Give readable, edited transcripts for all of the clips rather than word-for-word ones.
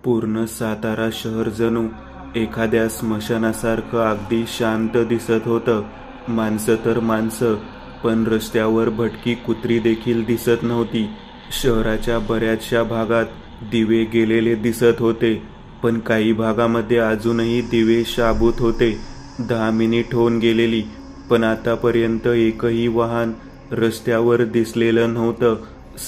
पूर्ण सातारा शहर जणू एखाद्या स्मशानासारखं अगदी शांत दिसत होतं. माणसं तर माणसं, पण रस्त्यावर भटकी कुत्री देखील दिसत नव्हती. शहराच्या बऱ्याचशा भागात दिवे गेलेले दिसत होते, पण काही भागामध्ये अजूनही दिवे शाबूत होते. 10 मिनिट होऊन गेलेली, पण आतापर्यंत एकही वाहन रस्त्यावर दिसलेलं नव्हतं.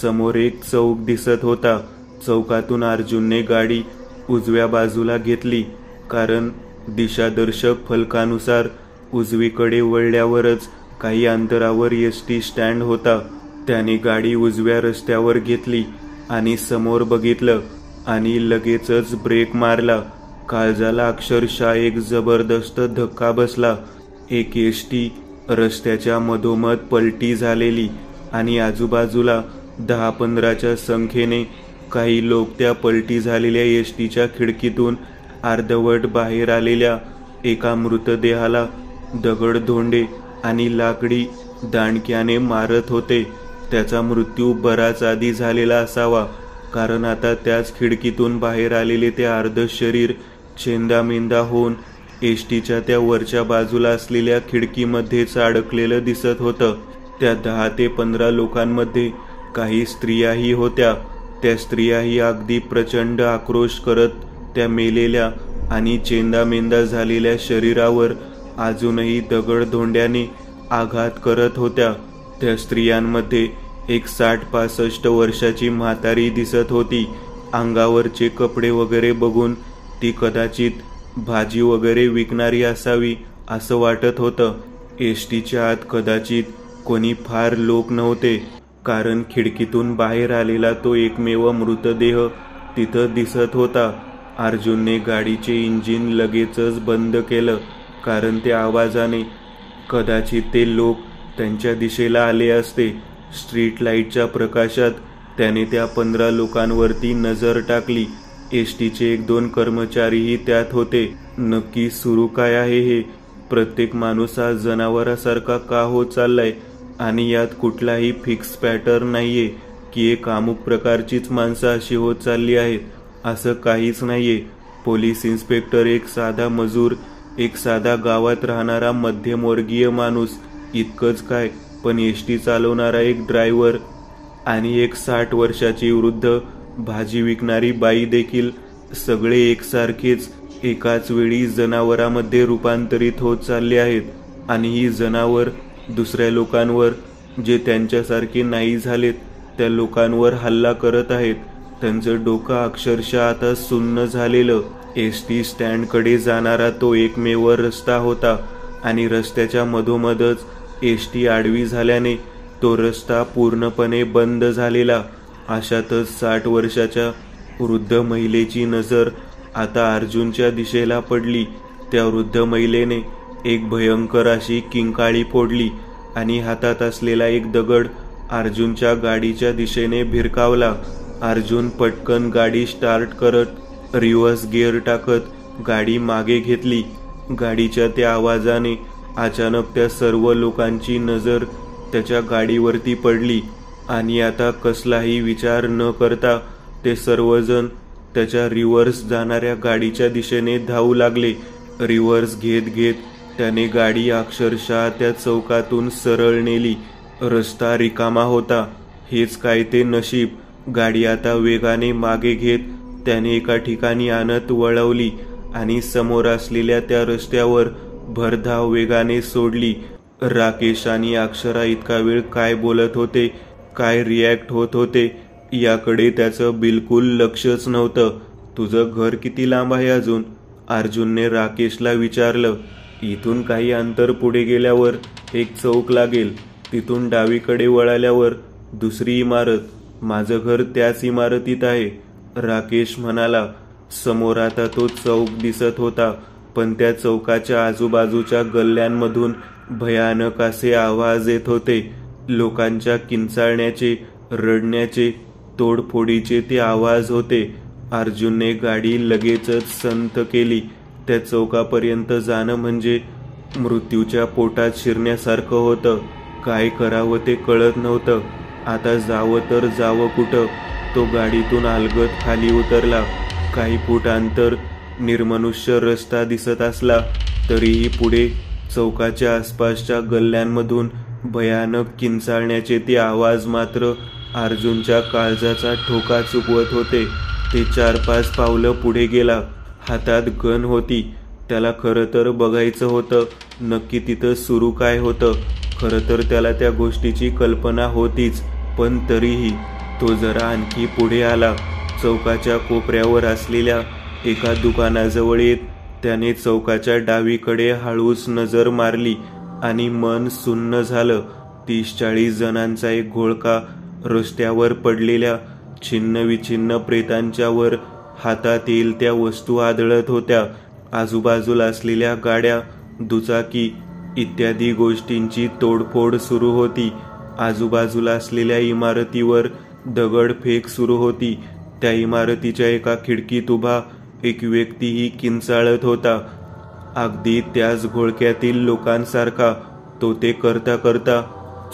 समोर एक चौक दिसत होता. चौकातून अर्जुनने गाडी उजव्या बाजूला घेतली, कारण दिशादर्शक फलकानुसार उजवीकडे वळल्यावरच काही अंतरावर एसटी स्टँड होता. त्याने गाडी उजव्या रस्त्यावर घेतली आणि समोर बघितलं आणि लगेचच ब्रेक मारला. काळजाला अक्षरशः एक जबरदस्त धक्का बसला. एक एसटी रस्त्याच्या मधोमध पलटी झालेली आणि आजूबाजूला 10-15च्या संख्येने काही लोक त्या पलटी झालेल्या एसटीच्या खिडकीतून अर्धवट बाहेर आलेल्या एका मृतदेहाला दगडधोंडे आणि लाकडी दांडक्याने मारत होते. त्याचा मृत्यू बराच आधी झालेला असावा, कारण आता त्याच खिडकीतून बाहेर आलेले ते अर्ध शरीर चेंदामेंदा होऊन एसटीच्या त्या वरच्या बाजूला असलेल्या खिडकीमध्येच अडकलेलं दिसत होतं. त्या 10 ते 15 लोकांमध्ये काही स्त्रियाही होत्या. त्या स्त्रियाही अगदी प्रचंड आक्रोश करत त्या मेलेल्या आणि चेंदामेंदा झालेल्या शरीरावर अजूनही दगडधोंड्याने आघात करत होत्या. त्या स्त्रियांमध्ये एक 60-65 वर्षाची म्हातारी दिसत होती. अंगावरचे कपडे वगैरे बघून ती कदाचित भाजी वगैरे विकणारी असावी असं वाटत होतं. एसटीच्या आत कदाचित कोणी फार लोक नव्हते, कारण खिडकीतून बाहेर आलेला तो एकमेव मृतदेह तिथं दिसत होता. अर्जुनने गाडीचे इंजिन लगेचच बंद केलं, कारण त्या आवाजाने कदाचित ते लोक त्यांच्या दिशेला आले असते. स्ट्रीट लाईटच्या प्रकाशात त्याने त्या 15 लोकांवरती नजर टाकली. एसटीचे 1-2 कर्मचारीही त्यात होते. नक्की सुरू काय आहे हे? प्रत्येक माणूस हा जनावरासारखा का होत चाललाय? आणि यात कुठलाही फिक्स पॅटर्न नाहीये की एक अमुक प्रकारचीच माणसं अशी होत चालली आहेत, असं काहीच नाहीये. पोलीस इन्स्पेक्टर, एक साधा मजूर, एक साधा गावात राहणारा मध्यमवर्गीय माणूस, इतकंच काय, पण एसटी चालवणारा एक ड्रायव्हर आणि एक 60 वर्षाची वृद्ध भाजी विकणारी बाई देखील सगळे एकसारखेच एकाच वेळी जनावरांमध्ये रूपांतरित होत चालले आहेत. आणि ही जनावर दुसऱ्या लोकांवर, जे त्यांच्यासारखे नाही झालेत, त्या लोकांवर हल्ला करत आहेत. त्यांचं डोकं अक्षरशः आता सुन्न झालेलं. एसटी स्टँडकडे जाणारा तो एकमेव रस्ता होता आणि रस्त्याच्या मधोमधच एसटी आडवी झाल्याने तो रस्ता पूर्णपणे बंद झालेला. अशातच 60 वर्षाच्या वृद्ध महिलेची नजर आता अर्जुनच्या दिशेला पडली. त्या वृद्ध महिलेने एक भयंकर अशी किंकाळी फोडली आणि हातात असलेला एक दगड अर्जुनच्या गाडीच्या दिशेने भिरकावला. अर्जुन पटकन गाडी स्टार्ट करत रिव्हर्स गिअर टाकत गाडी मागे घेतली. गाडीच्या त्या आवाजाने अचानक त्या सर्व लोकांची नजर त्याच्या गाडीवरती पडली आणि आता कसलाही विचार न करता ते सर्वजण त्याच्या रिव्हर्स जाणाऱ्या गाडीच्या दिशेने धावू लागले. रिव्हर्स घेत घेत त्याने गाडी अक्षरशः त्या चौकातून सरळ नेली. रस्ता रिकामा होता. हेच काय ते नशीब. गाडी आता वेगाने मागे घेत त्याने एका ठिकाणी आणत वळवली आणि समोर असलेल्या त्या रस्त्यावर भरधाव वेगाने सोडली. राकेश आणि अक्षरा इतका वेळ काय बोलत होते, काय रिॲक्ट होत होते, याकडे त्याचं बिलकुल लक्षच नव्हतं. तुझं घर किती लांब आहे अजून? अर्जुनने राकेशला विचारलं. इथून काही अंतर पुढे गेल्यावर एक चौक लागेल. तिथून डावीकडे वळाल्यावर दुसरी इमारत. माझं घर त्याच इमारतीत आहे, राकेश म्हणाला. समोर आता तो चौक दिसत होता, पण त्या चौकाच्या आजूबाजूच्या गल्ल्यांमधून भयानक असे आवाज येत होते. लोकांच्या किंचाळण्याचे, रडण्याचे, तोडफोडीचे ते आवाज होते. अर्जुनने गाडी लगेचच संथ केली. त्या चौकापर्यंत जाणं म्हणजे मृत्यूच्या पोटात शिरण्यासारखं होतं. काय करावं ते कळत नव्हतं. आता जावं तर जावं कुठं? तो गाडीतून अलगद खाली उतरला. काही फूट अंतर निर्मनुष्य रस्ता दिसत असला तरीही पुढे चौकाच्या आसपासच्या गल्ल्यांमधून भयानक किंचाळण्याचे ते आवाज मात्र अर्जुनच्या काळजाचा ठोका चुकवत होते. ते 4-5 पावलं पुढे गेला. हातात गन होती. त्याला खरं तर बघायचं होतं नक्की तिथं सुरू काय होतं. खरं तर त्याला त्या गोष्टीची कल्पना होतीच, पण तरीही तो जरा आणखी पुढे आला. चौकाच्या कोपऱ्यावर असलेल्या एका दुकानाजवळ येत त्याने चौकाच्या डावीकडे हळूच नजर मारली आणि मन सुन्न झालं. 30-40 जणांचा एक घोळका रस्त्यावर पडलेल्या छिन्न विछिन्न प्रेतांच्या वर हातात येईल त्या वस्तू आदळत होत्या. आजूबाजूला असलेल्या गाड्या, दुचाकी इत्यादी गोष्टींची तोडफोड सुरू होती. आजूबाजूला असलेल्या इमारतीवर दगडफेक सुरू होती. त्या इमारतीच्या एका खिडकीत उभा एक व्यक्तीही किंचाळत होता. अगदी त्याच घोळक्यातील लोकांसारखा तो ते करता करता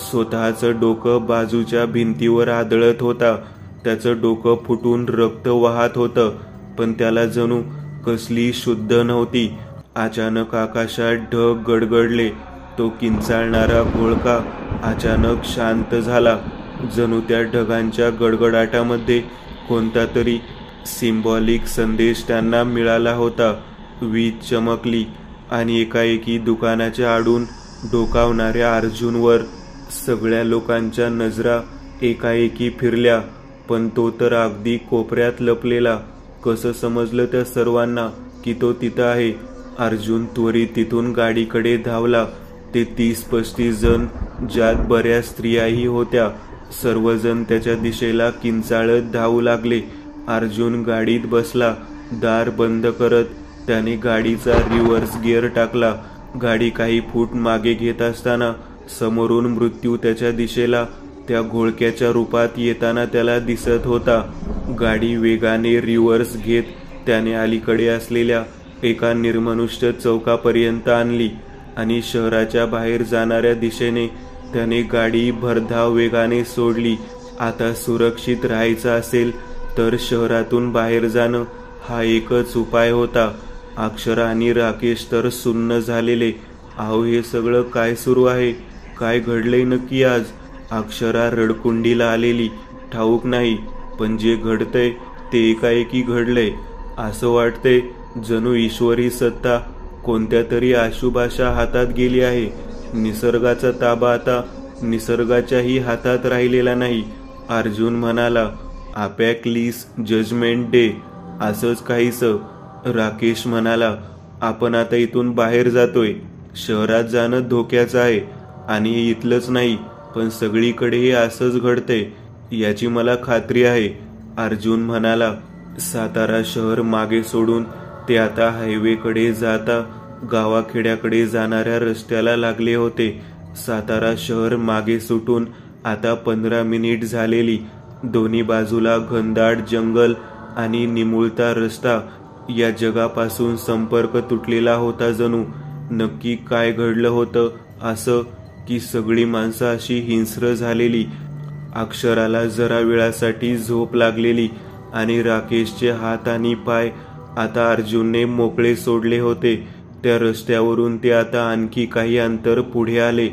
स्वतःचं डोकं बाजूच्या भिंतीवर आदळत होता. त्याचं डोकं फुटून रक्त वाहत होतं, पण त्याला जणू कसली शुद्ध नव्हती. अचानक आकाशात ढग गडगडले. तो किंचाळणारा घोळका अचानक शांत झाला. जणू त्या ढगांच्या गडगडाटामध्ये कोणता तरी सिम्बॉलिक संदेश त्यांना मिळाला होता. वीज चमकली आणि एकाएकी दुकानाच्या आडून डोकावणाऱ्या अर्जुनवर सगळ्या लोकांच्या नजरा एकाएकी फिरल्या. पण तो तर अगदी कोपऱ्यात लपलेला. कसं समजलं त्या सर्वांना की तो तिथं आहे? अर्जुन त्वरित तिथून गाडीकडे धावला. ते 30-35 जण, ज्यात बऱ्याच स्त्रियाही होत्या, सर्वजण त्याच्या दिशेला किंचाळत धावू लागले. अर्जुन गाडीत बसला. दार बंद करत त्याने गाडीचा रिव्हर्स गिअर टाकला. गाडी काही फूट मागे घेत असताना समोरून मृत्यू त्याच्या दिशेला त्या घोळक्याच्या रूपात येताना त्याला दिसत होता. गाडी वेगाने रिव्हर्स घेत त्याने अलीकडे असलेल्या एका निर्मनुष्य चौकापर्यंत आणली आणि शहराच्या बाहेर जाणाऱ्या दिशेने त्याने गाडी भरधाव वेगाने सोडली. आता सुरक्षित राहायचं असेल तर शहरातून बाहेर जाणं हा एकच उपाय होता. अक्षरा आणि राकेश तर सुन्न झालेले. अहो, हे सगळं काय सुरू आहे? काय घडलंय नक्की आज? अक्षरा रडकुंडीला आलेली. ठाऊक नाही, पण जे घडतंय ते एकाएकी घडलंय. असं वाटतंय जणू ईश्वरी सत्ता कोणत्या तरी अशुभाच्या हातात गेली आहे. निसर्गाचा ताबा आता निसर्गाच्याही हातात राहिलेला नाही. अर्जुन म्हणाला, अपॅक्लिस जजमेंट डे, असंच काहीसं. राकेश म्हणाला, आपण आता इथून बाहेर जातोय. शहरात जाणं धोक्याचं आहे आणि हे इथलंच नाही, पण सगळीकडेही असंच घडतंय याची मला खात्री आहे. अर्जुन म्हणाला. सातारा शहर मागे सोडून ते आता हायवेकडे जाता गावाखेड्याकडे जाणाऱ्या रस्त्याला लागले होते. सातारा शहर मागे सुटून आता 15 मिनिट झालेली. दोन्ही बाजूला घनदाट जंगल आणि निमुळता रस्ता. या जगापासून संपर्क तुटलेला होता जणू. नक्की काय घडलं होतं असं की सगळी माणसं अशी हिंस्र झालेली? अक्षराला जरा वेळासाठी झोप लागलेली आणि राकेशचे हात आणि पाय आता अर्जुनने मोकळे सोडले होते. त्या रस्त्यावरून ते आता आणखी काही अंतर पुढे आले.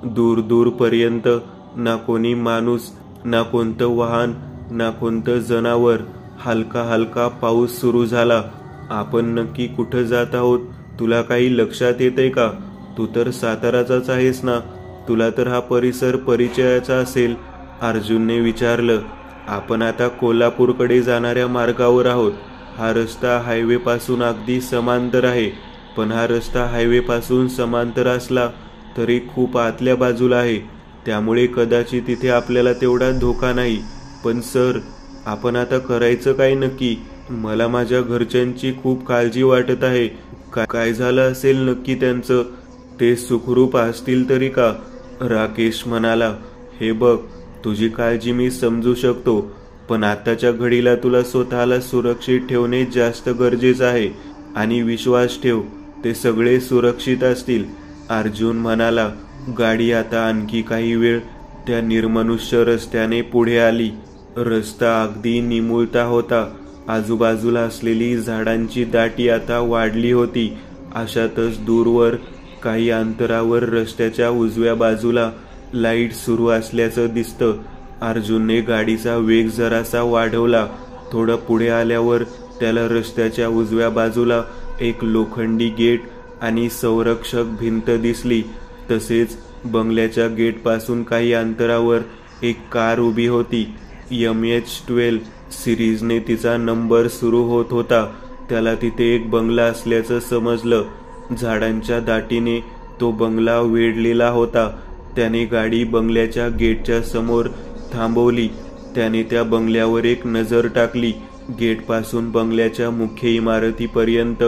दूर दूरपर्यंत ना कोणी माणूस, ना कोणतं वाहन, ना कोणतं जनावर. हलका हलका पाऊस सुरू झाला. आपण नक्की कुठं जात आहोत? तुला काही लक्षात येतंय का? तू तर साताराचाच आहेस ना? तुला तर हा परिसर परिचयाचा असेल. अर्जुनने विचारलं. आपण आता कोल्हापूरकडे जाणाऱ्या मार्गावर आहोत. हा रस्ता हायवे पासून अगदी समांतर आहे, पण हा रस्ता हायवे पासून समांतर असला तरी खूप आतल्या बाजूला आहे. त्यामुळे कदाचित तिथे आपल्याला तेवढा धोका नाही. पण सर, आपण आता करायचं काय नक्की? मला माझ्या घरच्यांची खूप काळजी वाटत आहे. काय झालं असेल नक्की त्यांचं? ते सुखरूप असतील तरी का? राकेश म्हणाला. हे बघ, तुझी काळजी मी समजू शकतो, पण आताच्या घडीला तुला स्वतःला सुरक्षित ठेवणे जास्त गरजेचं आहे. आणि विश्वास ठेव, ते सगळे सुरक्षित असतील. अर्जुन म्हणाला. गाडी आता आणखी काही वेळ त्या निर्मनुष्य रस्त्याने पुढे आली. रस्ता अगदी निमुळता होता. आजूबाजूला असलेली झाडांची दाटी आता वाढली होती. अशातच दूरवर काही अंतरावर रस्त्याच्या उजव्या बाजूला लाईट सुरू असल्याचं दिसतं. अर्जुनने गाडीचा वेग जरासा वाढवला. थोडं पुढे आल्यावर त्याला रस्त्याच्या उजव्या बाजूला एक लोखंडी गेट आणि संरक्षक भिंत दिसली. तसेच बंगल्याच्या गेटपासून काही अंतरावर एक कार उभी होती. MH12 सिरीजने तिचा नंबर सुरू होत होता. त्याला तिथे एक बंगला असल्याचं समजलं. झाडांच्या दाटीने तो बंगला वेढलेला होता. त्याने गाडी बंगल्याच्या गेटच्या समोर थांबवली. त्याने त्या बंगल्यावर एक नजर टाकली. गेटपासून बंगल्याच्या मुख्य इमारतीपर्यंत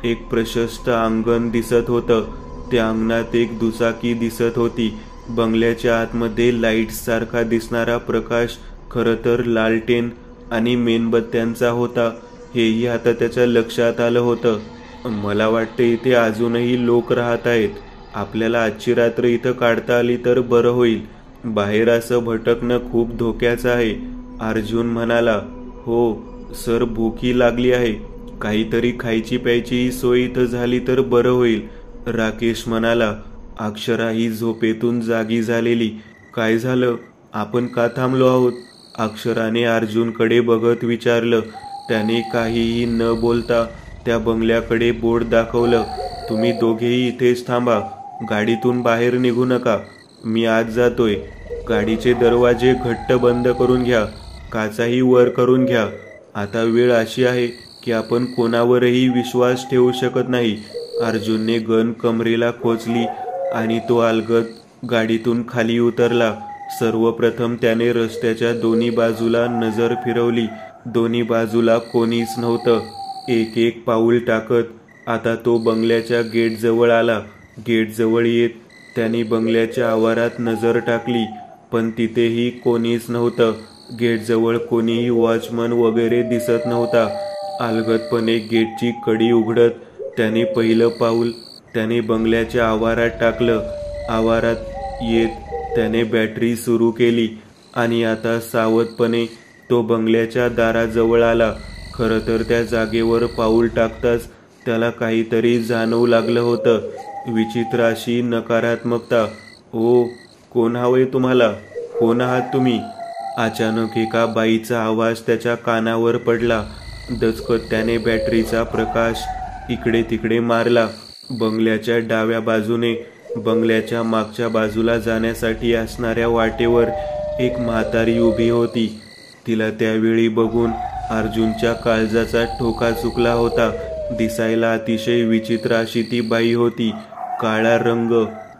एक प्रशस्त अंगण दिसत होतं. त्या अंगणात एक दुचाकी दिसत होती. बंगल्याच्या आतमध्ये लाईट्स सारखा दिसणारा प्रकाश खरं तर लालटेन आणि मेणबत्त्यांचा होता. हेही आता त्याच्या लक्षात आलं होतं. मला वाटते इथे अजूनही लोक राहत आहेत. आपल्याला आजची रात्र इथं काढता आली तर बरं होईल. बाहेर असं भटकणं खूप धोक्याचं आहे. अर्जुन म्हणाला. हो सर, भूकही लागली आहे. काहीतरी खायची प्यायची सोय इथं झाली तर बरं होईल. राकेश म्हणाला. अक्षरा ही झोपेतून जागी झालेली. काय झालं? आपण का थांबलो आहोत? अक्षराने अर्जुनकडे बघत विचारलं. त्याने काहीही न बोलता त्या बंगल्याकडे बोट दाखवलं. तुम्ही दोघेही इथेच थांबा. गाडीतून बाहेर निघू नका. मी आत जातोय. गाडीचे दरवाजे घट्ट बंद करून घ्या. काचाही वर करून घ्या. आता वेळ अशी आहे की आपण कोणावरही विश्वास ठेवू शकत नाही. अर्जुनने गन कमरेला खोचली आणि तो अलगद गाडीतून खाली उतरला. सर्वप्रथम त्याने रस्त्याच्या दोन्ही बाजूला नजर फिरवली. दोन्ही बाजूला कोणीच नव्हतं. एक एक पाऊल टाकत आता तो बंगल्याच्या गेटजवळ आला. गेटजवळ येत त्याने बंगल्याच्या आवारात नजर टाकली, पण तिथेही कोणीच नव्हतं. गेटजवळ कोणीही वॉचमन वगैरे दिसत नव्हता. अलगदपणे गेटची कडी उघडत त्याने पहिलं पाऊल त्याने बंगल्याच्या आवारात टाकलं. आवारात येत त्याने बॅटरी सुरू केली आणि आता सावधपणे तो बंगल्याच्या दाराजवळ आला. खरं तर त्या जागेवर पाऊल टाकताच त्याला काहीतरी जाणवू लागलं होतं. विचित्र अशी नकारात्मकता. ओ, कोण हवंय तुम्हाला? कोण आहात तुम्ही? अचानक एका बाईचा आवाज त्याच्या कानावर पडला. दचकत त्याने बॅटरीचा प्रकाश इकडे तिकडे मारला. बंगल्याच्या डाव्या बाजूने बंगल्याच्या मागच्या बाजूला जाण्यासाठी असणाऱ्या वाटेवर एक म्हातारी उभी होती. तिला त्यावेळी बघून अर्जुनच्या काळजाचा ठोका चुकला होता. दिसायला अतिशय विचित्र अशी ती बाई होती. काळा रंग,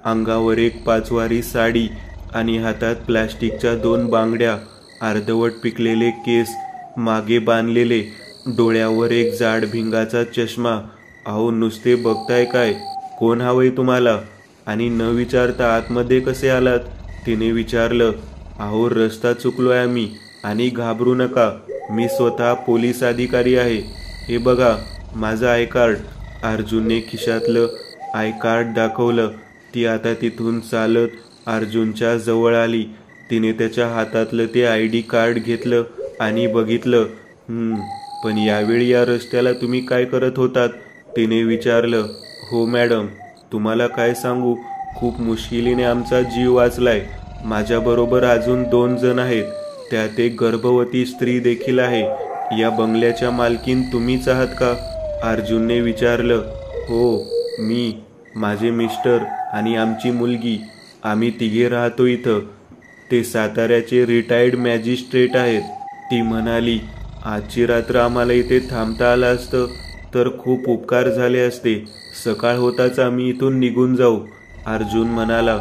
अंगावर एक पाचवारी साडी आणि हातात प्लास्टिकच्या 2 बांगड्या, अर्धवट पिकलेले केस मागे बांधलेले, डोळ्यावर एक जाड भिंगाचा चष्मा. अहो, नुसते बघताय काय? कोण हवंय तुम्हाला? आणि न विचारता आतमध्ये कसे आलात? तिने विचारलं. अहो, रस्ता चुकलोय आम्ही आणि घाबरू नका. मी स्वतः पोलीस अधिकारी आहे. हे बघा माझं आय कार्ड. अर्जुनने खिशातलं आय कार्ड दाखवलं. ती आता तिथून चालत अर्जुनच्या जवळ आली. तिने त्याच्या हातातलं ते ID कार्ड घेतलं आणि बघितलं. पण यावेळी या रस्त्याला तुम्ही काय करत होतात? तिने विचारलं. हो मॅडम, तुम्हाला काय सांगू, खूप मुश्किलीने आमचा जीव वाचलाय. माझ्याबरोबर अजून 2 जण आहेत. त्यात एक गर्भवती स्त्री देखील आहे. या बंगल्याच्या मालकीन तुम्हीच आहात का? अर्जुनने विचारलं. हो, मी, माझे मिस्टर आणि आमची मुलगी. आम्ही तिघे राहतो इथं. ते साताऱ्याचे रिटायर्ड मॅजिस्ट्रेट आहेत. ती म्हणाली. आजची रात्र आम्हाला इथे थांबता आलं असतं तर खूप उपकार झाले असते. सकाळ होताच आम्ही इथून निघून जाऊ. अर्जुन म्हणाला.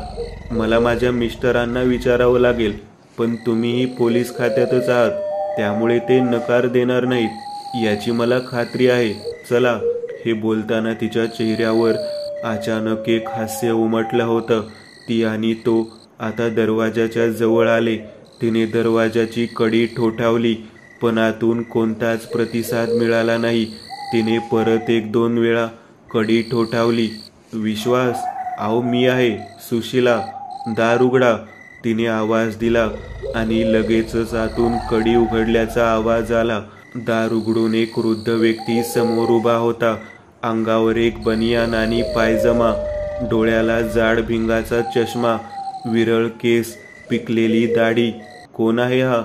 मला माझ्या मिस्टरांना विचारावं लागेल, पण तुम्हीही पोलीस खात्यातच आहात, त्यामुळे ते नकार देणार नाहीत याची मला खात्री आहे. चला. हे बोलताना तिच्या चेहऱ्यावर अचानक एक हास्य उमटलं होतं. ती आणि तो आता दरवाजाच्या जवळ आले. तिने दरवाजाची कडी ठोठावली, पण आतून कोणताच प्रतिसाद मिळाला नाही. तिने परत 1-2 वेळा कडी ठोठावली. विश्वास, अहो मी आहे, सुशीला, दार उघडा, तिने आवाज दिला आणि लगेचच आतून कडी उघडल्याचा आवाज आला. दार उघडून एक वृद्ध व्यक्ती समोर उभा होता. अंगावर एक बनियान आणि पायजमा, डोळ्याला जाड भिंगाचा चष्मा, विरळ केस, पिकलेली दाढी. कोण आहे हा?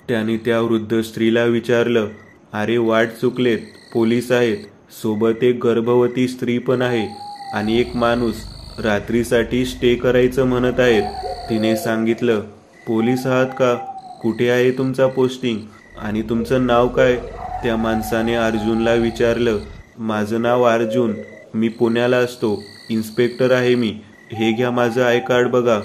त्याने त्या वृद्ध स्त्रीला विचारलं. अरे वाट चुकलेत, पोलीस आहेत. सोबत एक गर्भवती स्त्री पण आहे आणि एक माणूस रात्रीसाठी स्टे करायचं म्हणत आहेत, तिने सांगितलं. पोलीस आहात का? कुठे आहे तुमचा पोस्टिंग आणि तुमचं नाव काय? त्या माणसाने अर्जुनला विचारलं. माझं नाव अर्जुन, मी पुण्याला असतो, इन्स्पेक्टर आहे मी. हे घ्या माझं आय कार्ड बघा,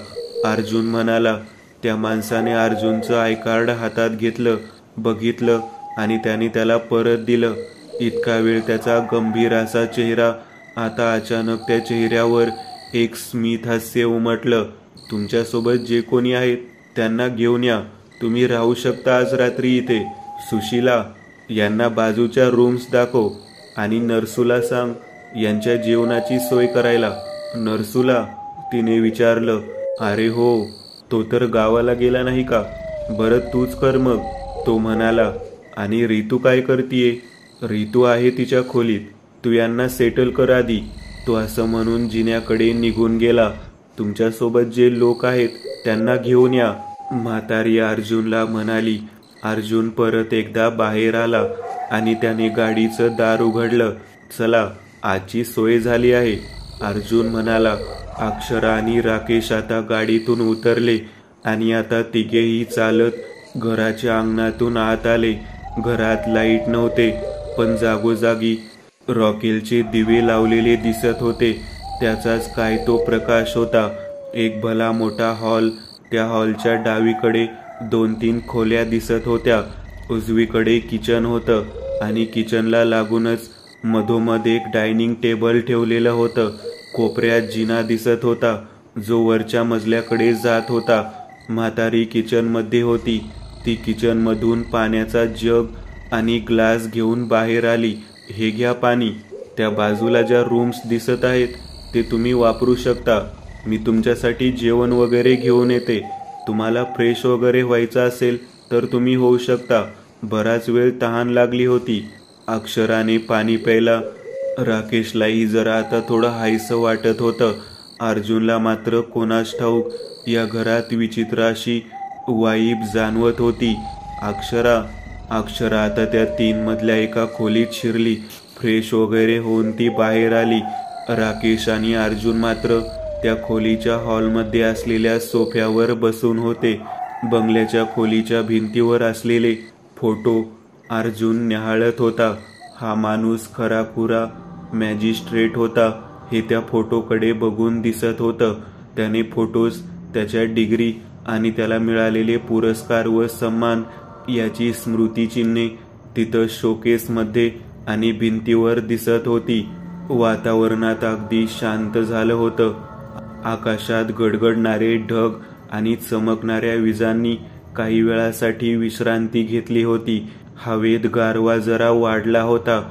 अर्जुन म्हणाला. त्या माणसाने अर्जुनचं आय कार्ड हातात घेतलं, बघितलं आणि त्याने त्याला परत दिलं. इतका वेळ त्याचा गंभीर असा चेहरा, आता अचानक त्या चेहऱ्यावर एक स्मित हास्य उमटलं. तुमच्यासोबत जे कोणी आहेत त्यांना घेऊन या, तुम्ही राहू शकता आज रात्री इथे. सुशीला, यांना बाजूच्या रूम्स दाखव आणि नर्सूला सांग यांच्या जेवणाची सोय करायला. नर्सूला? तिने विचारलं. अरे हो, तो तर गावाला गेला नाही का? बरं तूच कर मग, तो म्हणाला. आणि रितू काय करतीये? रितू आहे तिच्या खोलीत, तू यांना सेटल कर आधी, तो असं म्हणून जिन्याकडे निघून गेला. तुमच्यासोबत जे लोक आहेत त्यांना घेऊन या, म्हातारी अर्जुनला म्हणाली. अर्जुन परत एकदा बाहेर आला आणि त्याने गाडीचं दार उघडलं. चला, आजची सोय झाली आहे, अर्जुन म्हणाला. अक्षरा आणि राकेश आता गाडीतून उतरले आणि आता तिघेही चालत घराच्या अंगणातून आत आले. घरात लाईट नव्हते, पण जागोजागी रॉकेलचे दिवे लावलेले दिसत होते. त्याचाच काय तो प्रकाश होता. एक भला मोठा हॉल, त्या हॉलच्या डावीकडे 2-3 खोल्या दिसत होत्या. उजवीकडे किचन होतं आणि किचनला लागूनच मधोमध एक डायनिंग टेबल ठेवलेलं होतं. कोपऱ्यात जिना दिसत होता, जो वरच्या मजल्याकडे जात होता. म्हातारी किचनमध्ये होती. ती किचनमधून पाण्याचा जग आणि ग्लास घेऊन बाहेर आली. हे घ्या पाणी, त्या बाजूला ज्या रूम्स दिसत आहेत ते तुम्ही वापरू शकता. मी तुमच्यासाठी जेवण वगैरे घेऊन येते. तुम्हाला फ्रेश वगैरे व्हायचं असेल तर तुम्ही होऊ शकता. बराच वेळ तहान लागली होती. अक्षराने पाणी प्यायला. राकेशलाही जरा आता थोडं हायसं वाटत होतं. अर्जुनला मात्र कोणास ठाऊक या घरात विचित्र अशी वाईब जाणवत होती. अक्षरा आता त्या 3 मधल्या एका खोलीत शिरली. फ्रेश वगैरे होऊन ती बाहेर आली. राकेश आणि अर्जुन मात्र त्या खोलीच्या हॉलमध्ये असलेल्या सोफ्यावर बसून होते. बंगल्याच्या खोलीच्या भिंतीवर असलेले फोटो अर्जुन न्याहाळत होता. हा माणूस खराखुरा मॅजिस्ट्रेट होता हे त्या फोटोकडे बघून दिसत होतं. त्याने फोटोज, त्याच्या डिग्री आणि त्याला मिळालेले पुरस्कार व सन्मान याची स्मृतिचिन्हे तिथं शोकेसमध्ये आणि भिंतीवर दिसत होती. वातावरणात अगदी शांत झालं होतं. आकाशात गडगडणारे ढग आणि चमकणाऱ्या विजांनी काही वेळासाठी विश्रांती घेतली होती. हवेत गारवा जरा वाढला होता.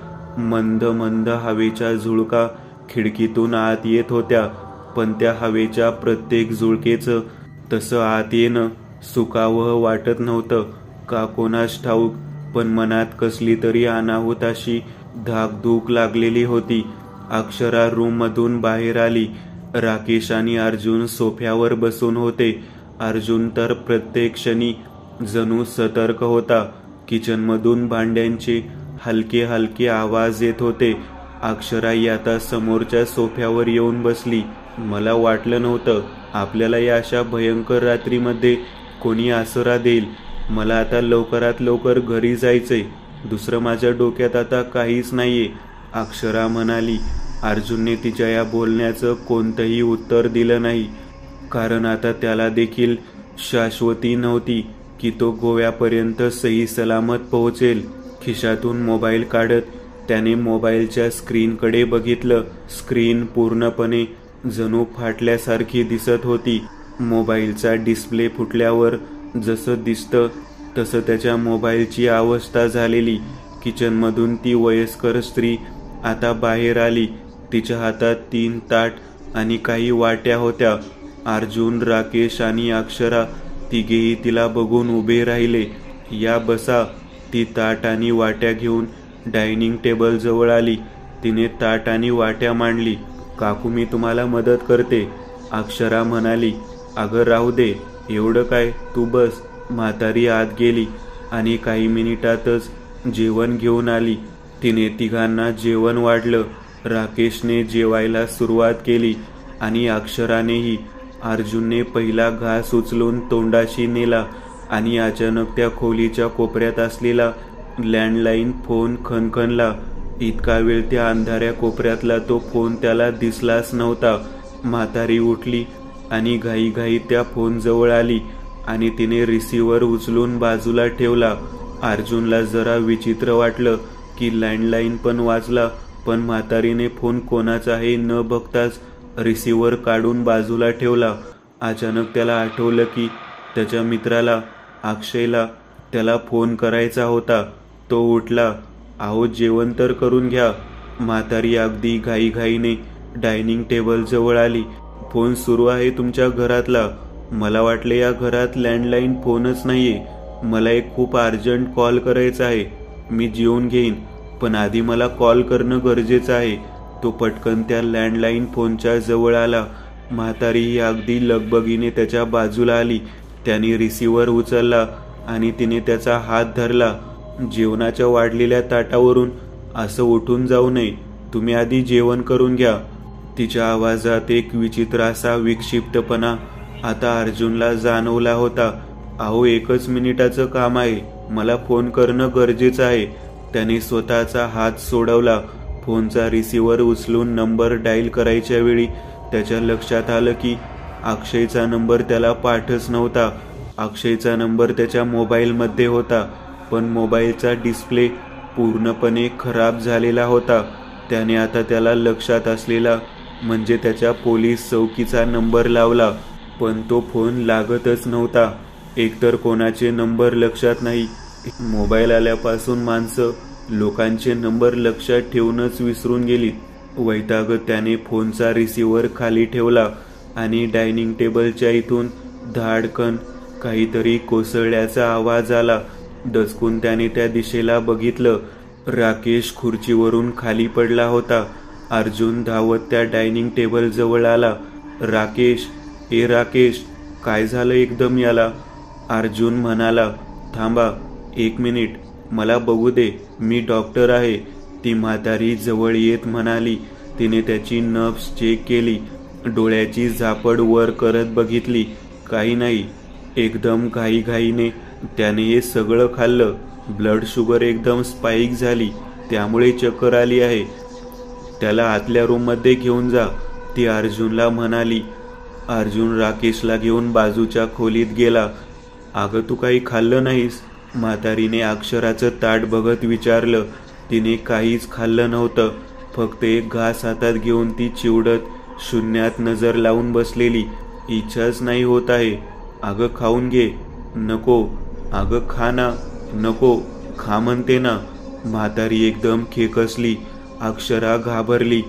मंद मंद हवेच्या झुळका खिडकीतून आत येत होत्या, पण त्या हवेच्या प्रत्येक झुळकेचं तसं आत येणं सुखावह वाटत नव्हतं का कोणास ठाऊक, पण मनात कसली तरी अनाहूत अशी धाकधूक लागलेली होती. अक्षरा रूममधून बाहेर आली. राकेश आणि अर्जुन सोफ्यावर बसून होते. अर्जुन तर प्रत्येक क्षणी जणू सतर्क होता. किचनमधून भांड्यांचे हलके हलके आवाज येत होते. अक्षरा आता समोरच्या सोफ्यावर येऊन बसली. मला वाटलं नव्हतं आपल्याला या अशा भयंकर रात्रीमध्ये कोणी आसरा देईल. मला आता लवकरात लवकर घरी जायचंय. दुसरं माझ्या डोक्यात आता काहीच नाहीये, अक्षरा म्हणाली. अर्जुनने तिच्या या बोलण्याचं कोणतंही उत्तर दिलं नाही, कारण आता त्याला देखील शाश्वती नव्हती की तो गोव्यापर्यंत सही सलामत पोहोचेल. खिशातून मोबाईल काढत त्याने मोबाईलच्या स्क्रीनकडे बघितलं. स्क्रीन पूर्णपणे जणू फाटल्यासारखी दिसत होती. मोबाईलचा डिस्प्ले फुटल्यावर जसं दिसतं तसं त्याच्या मोबाईलची अवस्था झालेली. किचनमधून ती वयस्कर स्त्री आता बाहेर आली. तिच्या हातात 3 ताट आणि काही वाट्या होत्या. अर्जुन, राकेश आणि अक्षरा तिघेही तिला बघून उभे राहिले. या बसा, ती ताट आणि वाट्या घेऊन डायनिंग टेबल जवळ आली. तिने ताट आणि वाट्या मांडली. काकू, मी तुम्हाला मदत करते, अक्षरा म्हणाली. अगं राहू दे, एवढं काय, तू बस. म्हातारी आत गेली आणि काही मिनिटातच जेवण घेऊन आली. तिने तिघांना जेवण वाढलं. राकेशने जेवायला सुरुवात केली आणि अक्षरानेही. अर्जुनने पहिला घास उचलून तोंडाशी नेला आणि अचानक त्या खोलीच्या कोपऱ्यात असलेला लँडलाईन फोन खणखणला. इतका वेळ त्या अंधाऱ्या कोपऱ्यातला तो फोन त्याला दिसलाच नव्हता. म्हातारी उठली आणि घाईघाई त्या फोन जवळ आली आणि तिने रिसिव्हर उचलून बाजूला ठेवला. अर्जुनला जरा विचित्र वाटलं की लँडलाईन पण वाजला, पण म्हातारीने फोन कोणाचा आहे न बघताच रिसिव्हर काढून बाजूला ठेवला. अचानक त्याला आठवलं की त्याच्या मित्राला, अक्षयला त्याला फोन करायचा होता. तो उठला. अहो, जेवण तर करून घ्या. म्हातारी अगदी घाईघाईने डायनिंग टेबल जवळ आली. फोन सुरू आहे तुमच्या घरातला. मला वाटले या घरात लँडलाईन फोनच नाहीये. मला एक खूप अर्जंट कॉल करायचा आहे. मी जेवून घेईन, पण आधी मला कॉल करणं गरजेचं आहे. तो पटकन त्या लँडलाईन फोनच्या जवळ आला. म्हातारी ही अगदी लगबगीने त्याच्या बाजूला आली. त्याने रिसिव्हर उचलला आणि तिने त्याचा हात धरला. जेवणाच्या वाढलेल्या ताटावरून असं उठून जाऊ नये. तुम्ही आधी जेवण करून घ्या. तिच्या आवाजात एक विचित्र असा विक्षिप्तपणा आता अर्जुनला जाणवला होता. अहो, 1 मिनिटाचं काम आहे. मला फोन करणं गरजेचं आहे. त्याने स्वतःचा हात सोडवला. फोनचा रिसिव्हर उचलून नंबर डायल करायच्या वेळी त्याच्या लक्षात आलं की अक्षयचा नंबर त्याला पाठच नव्हता. अक्षयचा नंबर त्याच्या मोबाईलमध्ये होता, पण मोबाईलचा डिस्प्ले पूर्णपणे खराब झालेला होता. त्याने आता त्याला लक्षात असलेला म्हणजे त्याच्या पोलीस चौकीचा नंबर लावला, पण तो फोन लागतच नव्हता. एकतर कोणाचे नंबर लक्षात नाही. मोबाईल आल्यापासून माणसं लोकांचे नंबर लक्षात ठेवूनच विसरून गेली. वैतागत त्याने फोनचा रिसिव्हर खाली ठेवला आणि डायनिंग टेबलच्या इथून धाडकन काहीतरी कोसळल्याचा आवाज आला. दचकून त्याने त्या दिशेला बघितलं. राकेश खुर्चीवरून खाली पडला होता. अर्जुन धावत त्या डायनिंग टेबल जवळ आला. राकेश, ए राकेश, काय झालं एकदम याला? अर्जुन म्हणाला. थांबा 1 मिनिट, मला बघू दे, मी डॉक्टर आहे, ती म्हातारी जवळ येत म्हणाली. तिने त्याची नब्ज चेक केली. डोळ्याची झापड वर करत बघितली. काही नाही. एकदम घाईघाईने त्याने हे सगळं खाल्लं. ब्लड शुगर एकदम स्पाइक झाली, त्यामुळे चक्कर आली आहे. त्याला आतल्या रूममध्ये घेऊन जा, ती अर्जुनला म्हणाली. अर्जुन राकेशला घेऊन बाजूच्या खोलीत गेला. अगं, तू काही खाल्लं नाहीस? म्हातारीने अक्षराचं ताट बघत विचारलं. तिने काहीच खाल्लं नव्हतं. फक्त एक घास हातात घेऊन ती चिवडत शून्यात नजर लावून बसलेली. इच्छाच नाही होत आहे. अगं, खाऊन घे. नको. अगं, खा ना. नको, खा म्हणते ना. म्हातारी एकदम खेकसली. अक्षरा घाबरली.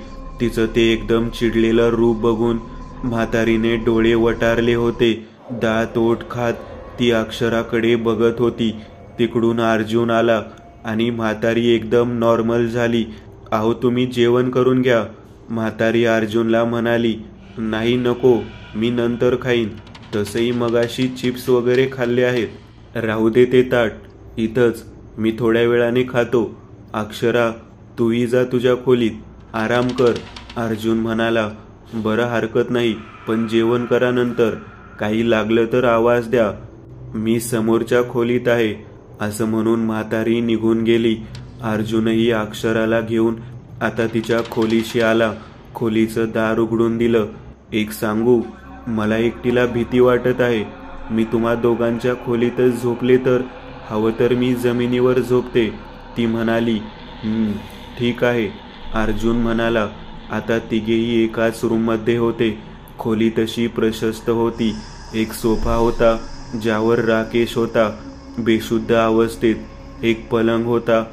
तिचं ते एकदम चिडलेलं रूप बघून म्हातारीने डोळे वटारले होते. दात ओठ खात ती अक्षराकडे बघत होती. तिकडून अर्जुन आला आणि म्हातारी एकदम नॉर्मल झाली. अहो, तुम्ही जेवण करून घ्या, म्हातारी अर्जुनला म्हणाली. नाही, नको, मी नंतर खाईन. तसंही मगाशी चिप्स वगैरे खाल्ले आहेत. राहू दे ते ताट इथंच, मी थोड्या वेळाने खातो. अक्षरा, तूही जा तुझ्या खोलीत, आराम कर, अर्जुन म्हणाला. बरं, हरकत नाही, पण जेवण करा नंतर. काही लागलं तर आवाज द्या. मी समोरच्या खोलीत आहे, असं म्हणून म्हातारी निघून गेली. अर्जुनही अक्षराला घेऊन आता तिच्या खोलीशी आला. खोलीचं दार उघडून दिलं. एक सांगू, मला एकटीला भीती वाटत आहे. मी तुम्हा दोघांच्या खोलीतच झोपले तर हवं तर मी जमिनीवर झोपते, ती म्हणाली. ठीक आहे, अर्जुन म्हणाला. आता तिघेही एकाच रूममध्ये होते. खोली तशी प्रशस्त होती. एक सोफा होता ज्यावर राकेश होता बेशुद्ध अवस्थेत. एक पलंग होता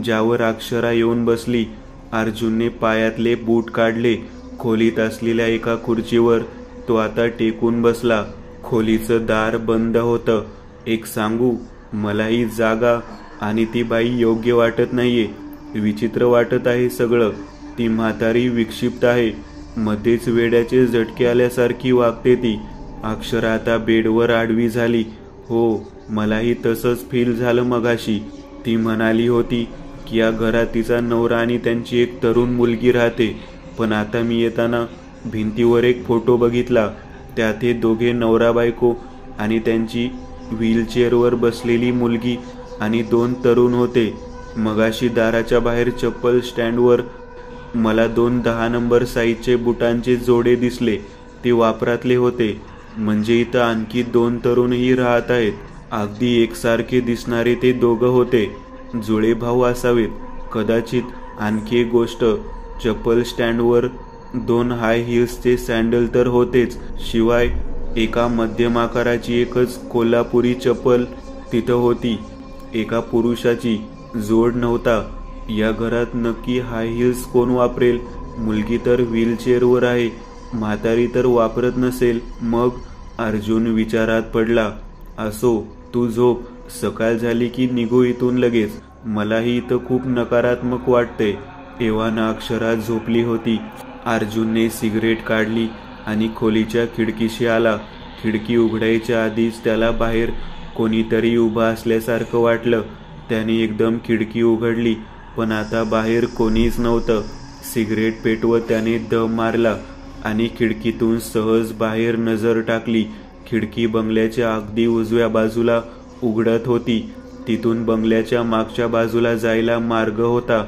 ज्यावर अक्षरा येऊन बसली. अर्जुनने पायातले बूट काढले. खोलीत असलेल्या एका खुर्चीवर तो आता टेकून बसला. खोलीचं दार बंद होतं. एक सांगू, मलाही जागा आणि ती बाई योग्य वाटत नाहीये. विचित्र वाटत आहे सगळं. ती म्हातारी विक्षिप्त आहे. मध्येच वेड्याचे झटके आल्यासारखी वागते ती. अक्षरा आता बेडवर आडवी झाली. हो, मलाही तसंच फील झालं मगाशी. ती म्हणाली होती की या घरात तिचा नवरा आणि त्यांची एक तरुण मुलगी राहते. पण आता मी येताना भिंतीवर एक फोटो बघितला. त्यात हे दोघे नवरा बायको आणि त्यांची व्हीलचेअरवर बसलेली मुलगी आणि 2 तरुण होते. मगाशी दाराच्या बाहेर चप्पल स्टँडवर मला 2 10 नंबर साईजचे बुटांचे जोडे दिसले. ते वापरातले होते. म्हणजे इथं आणखी 2 तरुणही राहत आहेत. अगदी एकसारखे दिसणारे ते दोघं होते. जुळे भाऊ असावेत कदाचित. आणखी एक गोष्ट, चप्पल स्टँडवर 2 हाय हिल्सचे सँडल तर होतेच, शिवाय एका मध्यम आकाराची एकच कोल्हापुरी चप्पल तिथं होती. एका पुरुषाची जोड नव्हता. या घरात नक्की हाय हिल्स कोण वापरेल? मुलगी तर व्हीलचेअरवर आहे. म्हातारी तर वापरत नसेल. मग अर्जुन विचारात पडला. असो, तू झोप. सकाळ झाली की निघू इथून लगेच. मलाही इथं खूप नकारात्मक वाटते. एव्हाना अक्षरा झोपली होती. अर्जुनने सिगरेट काढली आणि खोलीच्या खिडकीशी आला. खिडकी उघडायच्या आधीच त्याला बाहेर कोणीतरी उभा असल्यासारखं वाटलं. त्याने एकदम खिडकी उघडली, पण आता बाहेर कोणीच नव्हतं. सिगरेट पेटवत त्याने दम मारला आणि खिडकीतून सहज बाहेर नजर टाकली. खिडकी बंगल्याच्या अगदी उजव्या बाजूला उघडत होती. तिथून बंगल्याच्या मागच्या बाजूला जायला मार्ग होता.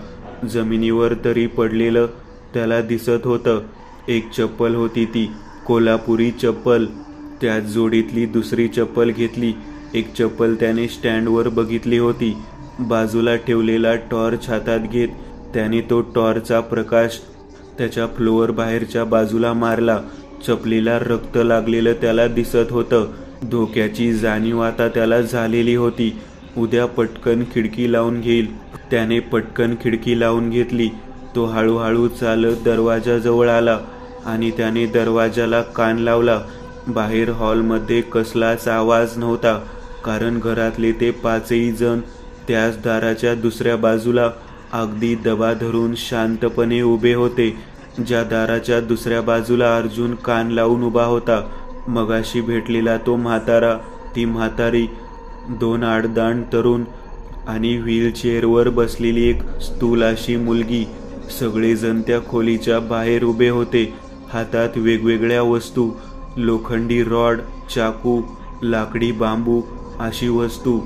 जमिनीवर तरी पडलेलं त्याला दिसत होतं. एक चप्पल होती, ती कोल्हापुरी चप्पल. त्याच जोडीतली दुसरी चप्पल घेतली. एक चप्पल त्याने स्टँडवर बघितली होती. बाजूला ठेवलेला टॉर्च हातात घेत त्याने तो टॉर्चचा प्रकाश त्याच्या फ्लोअर बाहेरच्या बाजूला मारला. चपलीला रक्त लागलेलं त्याला दिसत होतं. धोक्याची जाणीव आता त्याला झालेली होती. उद्या पटकन खिडकी लावून घेईल. त्याने पटकन खिडकी लावून घेतली. तो हळूहळू चालत दरवाजाजवळ आला आणि त्याने दरवाजाला कान लावला. बाहेर हॉलमध्ये कसलाच आवाज नव्हता, कारण घरातले ते 5ही जण त्याच दाराच्या दुसऱ्या बाजूला अगदी दबा धरून शांतपणे उभे होते. ज्या दाराच्या दुसऱ्या बाजूला अर्जुन कान लावून उभा होता, मगाशी भेटलेला तो म्हातारा, ती म्हातारी, 2 आडदांड तरुण आणि व्हीलचेअरवर बसलेली एक स्थूल अशी मुलगी. सगळेजण त्या खोलीच्या बाहेर उभे होते. हातात वेगवेगळ्या वस्तू, लोखंडी रॉड, चाकू, लाकडी बांबू अशी वस्तू.